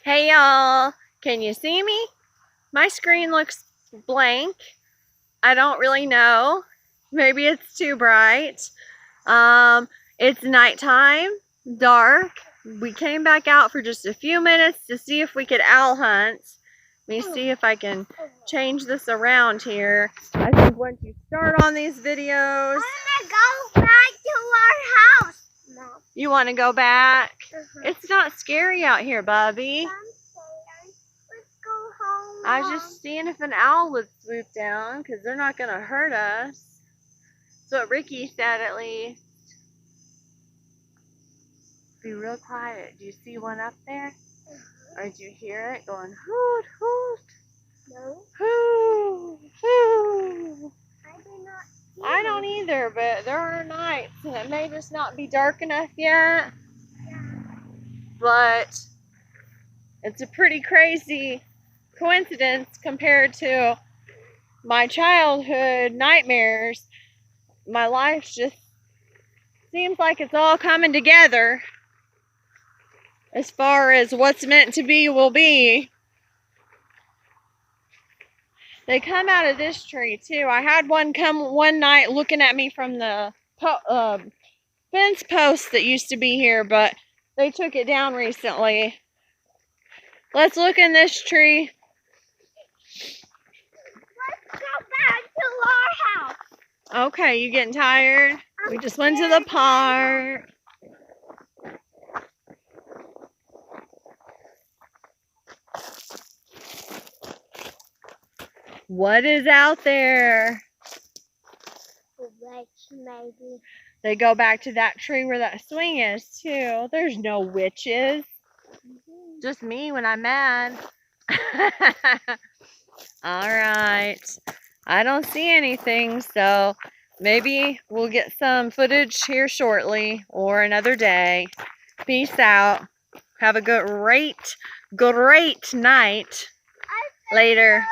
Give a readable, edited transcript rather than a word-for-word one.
Hey y'all, can you see me? My screen looks blank. I don't really know. Maybe it's too bright. It's nighttime, dark. We came back out for just a few minutes to see if we could owl hunt. Let me see if I can change this around here. I think once you start on these videos, I want to go back to our house, Mom. You want to go back? It's not scary out here, Bubby. Let's go home, I was Mom. just seeing if an owl would swoop down, because they're not going to hurt us. That's what Ricky said, at least. Be real quiet. Do you see one up there? Or did you hear it going hoot, hoot? No. Hoo, hoo. I do not see I don't either, but there are nights, and it may just not be dark enough yet. But it's a pretty crazy coincidence compared to my childhood nightmares. My life just seems like it's all coming together as far as what's meant to be will be. They come out of this tree too. I had one come one night looking at me from the fence post that used to be here, but they took it down recently. Let's look in this tree. Let's go back to our house. Okay, you getting tired? We just went to the park. What is out there? Witch, maybe. They go back to that tree where that swing is too. There's no witches. Just me when I'm mad. Alright. I don't see anything, so maybe we'll get some footage here shortly or another day. Peace out. Have a great night. Later.